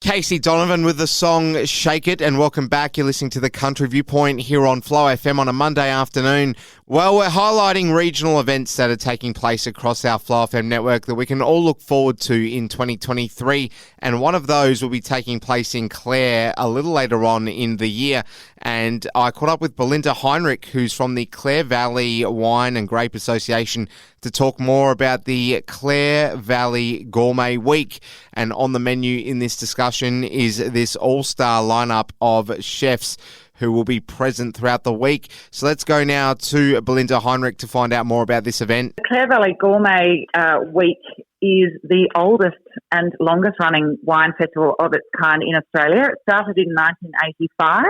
Casey Donovan with the song Shake It, and welcome back. You're listening to the Country Viewpoint here on Flow FM on a Monday afternoon. Well, we're highlighting regional events that are taking place across our Flow FM network that we can all look forward to in 2023, and one of those will be taking place in Clare a little later on in the year. And I caught up with Belinda Heinrich, who's from the Clare Valley Wine and Grape Association, to talk more about the Clare Valley Gourmet Week. And on the menu in this discussion is this all-star lineup of chefs who will be present throughout the week. So let's go now to Belinda Heinrich to find out more about this event. The Clare Valley Gourmet Week is the oldest and longest running wine festival of its kind in Australia. It started in 1985,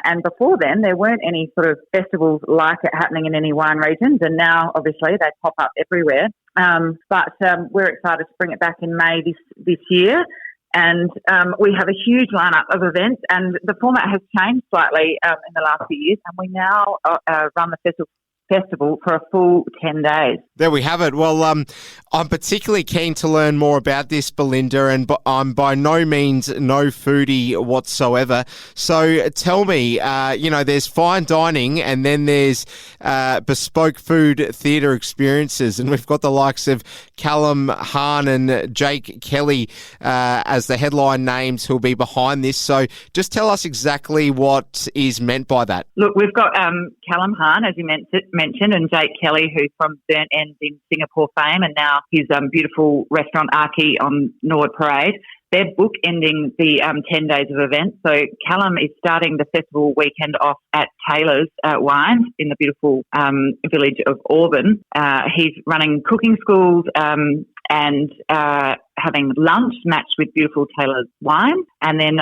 and before then there weren't any sort of festivals like it happening in any wine regions, and now obviously they pop up everywhere. But we're excited to bring it back in May this year. And we have a huge lineup of events, and the format has changed slightly in the last few years, and we now run the festival for a full 10 days. There we have it. Well, I'm particularly keen to learn more about this, Belinda, and I'm by no means no foodie whatsoever. So tell me, there's fine dining and then there's bespoke food theatre experiences, and we've got the likes of Callum Hahn and Jake Kelly as the headline names who'll be behind this. So just tell us exactly what is meant by that. Look, we've got Callum Hahn, as you mentioned, and Jake Kelly, who's from Burnt Ends in Singapore fame, and now his beautiful restaurant Archie on Norwood Parade. They're bookending the 10 days of events. So Callum is starting the festival weekend off at Taylor's Wine in the beautiful village of Auburn. He's running cooking schools and having lunch matched with beautiful Taylor's wine. And then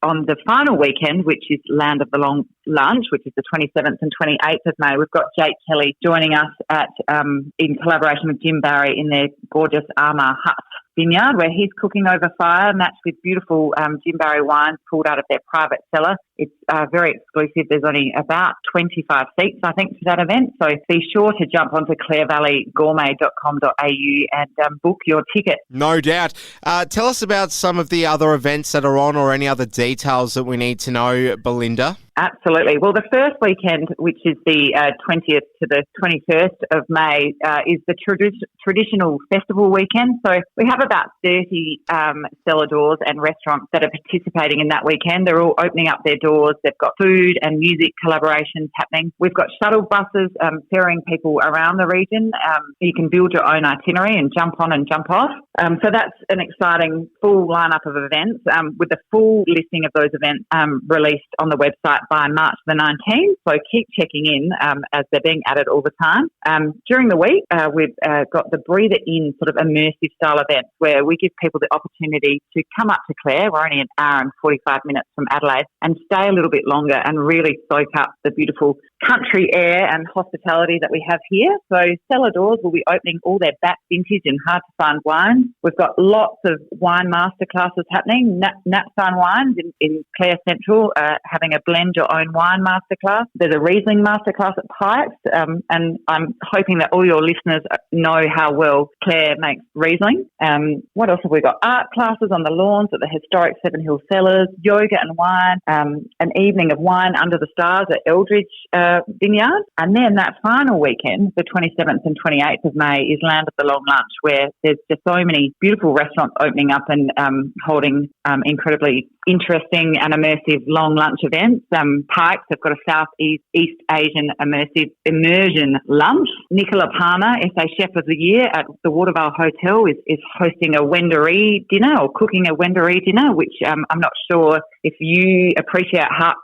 on the final weekend, which is Land of the Long Lunch, which is the 27th and 28th of May, we've got Jake Kelly joining us in collaboration with Jim Barry in their gorgeous Armour Hut vineyard, where he's cooking over fire, matched with beautiful Jim Barry wines pulled out of their private cellar. It's very exclusive. There's only about 25 seats, I think, for that event. So be sure to jump onto clarevalleygourmet.com.au and book your ticket. No doubt. Tell us about some of the other events that are on, or any other details that we need to know, Belinda. Absolutely. Well, the first weekend, which is the 20th to the 21st of May, is the traditional festival weekend. So we have about 30 cellar doors and restaurants that are participating in that weekend. They're all opening up their doors. They've got food and music collaborations happening. We've got shuttle buses ferrying people around the region. You can build your own itinerary and jump on and jump off. So that's an exciting full lineup of events, with the full listing of those events released on the website by March the 19th. So keep checking in as they're being added all the time. During the week, we've got the Breathe It In sort of immersive style events where we give people the opportunity to come up to Clare. We're only an hour and 45 minutes from Adelaide, and stay a little bit longer and really soak up the beautiful country air and hospitality that we have here. So cellar doors will be opening all their back vintage and hard to find wines. We've got lots of wine masterclasses happening. Nat Fine Wines in Clare Central having a blend your own wine masterclass. There's a Riesling masterclass at Pikes, and I'm hoping that all your listeners know how well Clare makes Riesling. What else have we got? Art classes on the lawns at the historic Seven Hill Cellars, yoga and wine, an evening of wine under the stars at Eldridge Vineyard. And then that final weekend, the 27th and 28th of May, is Land of the Long Lunch, where there's just so many beautiful restaurants opening up and holding incredibly interesting and immersive long lunch events. Pikes have got a Southeast Asian immersion lunch. Nicola Palmer, SA Chef of the Year at the Watervale Hotel, is hosting a Wendouree dinner, or cooking a Wendouree dinner, which I'm not sure if you appreciate how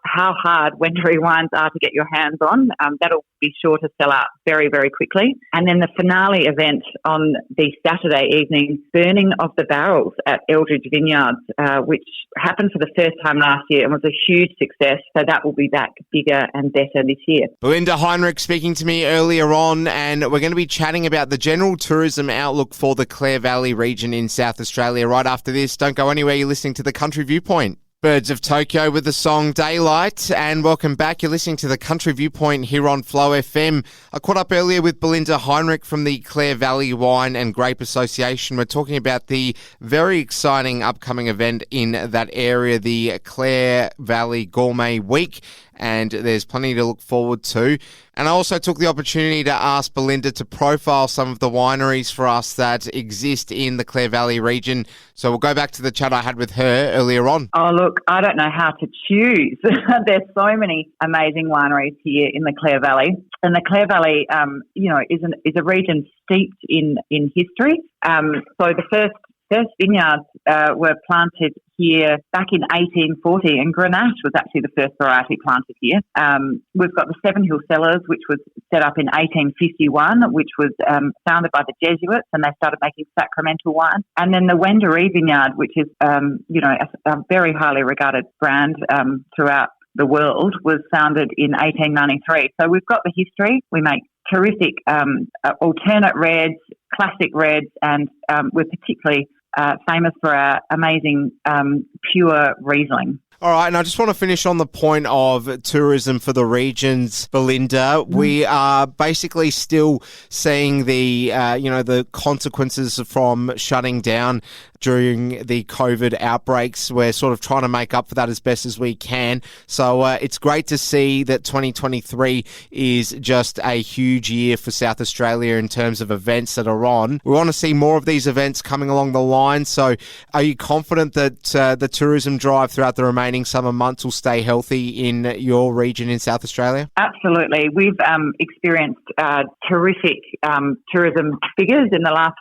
hard Wendouree wines are to get your hands on. That'll be sure to sell out very, very quickly. And then the finale event on the Saturday evening, Burning of the Barrels at Eldridge Vineyards, which happened for the first time last year and was a huge success. So that will be back bigger and better this year. Belinda Heinrich speaking to me earlier on, and we're going to be chatting about the general tourism outlook for the Clare Valley region in South Australia right after this. Don't go anywhere. You're listening to the Country Viewpoint. Birds of Tokyo with the song Daylight, and welcome back. You're listening to the Country Viewpoint here on Flow FM. I caught up earlier with Belinda Heinrich from the Clare Valley Wine and Grape Association. We're talking about the very exciting upcoming event in that area, the Clare Valley Gourmet Week, and there's plenty to look forward to. And I also took the opportunity to ask Belinda to profile some of the wineries for us that exist in the Clare Valley region. So we'll go back to the chat I had with her earlier on. Oh, look, I don't know how to choose. There's so many amazing wineries here in the Clare Valley. And the Clare Valley, is a region steeped in history. So the first vineyards were planted here back in 1840, and Grenache was actually the first variety planted here. We've got the Seven Hill Cellars, which was set up in 1851, which was founded by the Jesuits, and they started making sacramental wine. And then the Wendouree Vineyard, which is a very highly regarded brand throughout the world, was founded in 1893. So we've got the history. We make terrific alternate reds, classic reds, and we're particularly famous for our amazing pure Riesling. All right, and I just want to finish on the point of tourism for the regions, Belinda. We are basically still seeing the consequences from shutting down during the COVID outbreaks. We're sort of trying to make up for that as best as we can. So it's great to see that 2023 is just a huge year for South Australia in terms of events that are on. We want to see more of these events coming along the line. So are you confident that the tourism drive throughout the remaining summer months will stay healthy in your region in South Australia? Absolutely. We've experienced terrific tourism figures in the last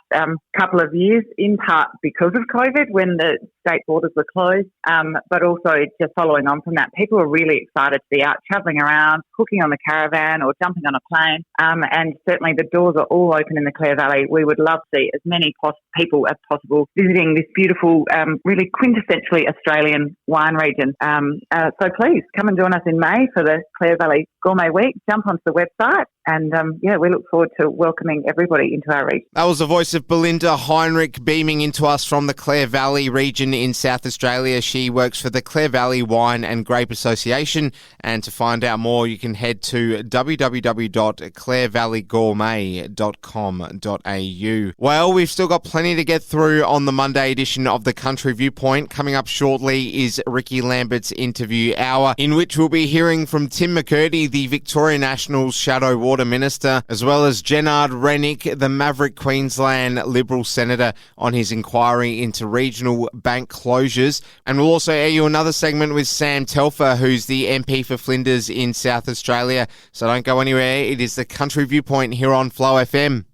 couple of years, in part because of COVID when the state borders were closed, but also just following on from that, people are really excited to be out travelling around, cooking on the caravan or jumping on a plane, and certainly the doors are all open in the Clare Valley. We would love to see as many people as possible visiting this beautiful, really quintessentially Australian wine region. So please come and join us in May for the Clare Valley Gourmet Week. Jump onto the website, and we look forward to welcoming everybody into our region. That was the voice of Belinda Heinrich beaming into us from the Clare Valley region in South Australia. She works for the Clare Valley Wine and Grape Association, and to find out more you can head to www.clarevalleygourmet.com.au. Well, we've still got plenty to get through on the Monday edition of the Country Viewpoint. Coming up shortly is Ricky Lambert's interview hour, in which we'll be hearing from Tim McCurdy, the Victoria Nationals Shadow Water Minister, as well as Gennard Rennick, the Maverick Queensland Liberal Senator, on his inquiry into regional bank closures. And we'll also air you another segment with Sam Telfer, who's the MP for Flinders in South Australia. So don't go anywhere. It is the Country Viewpoint here on Flow FM.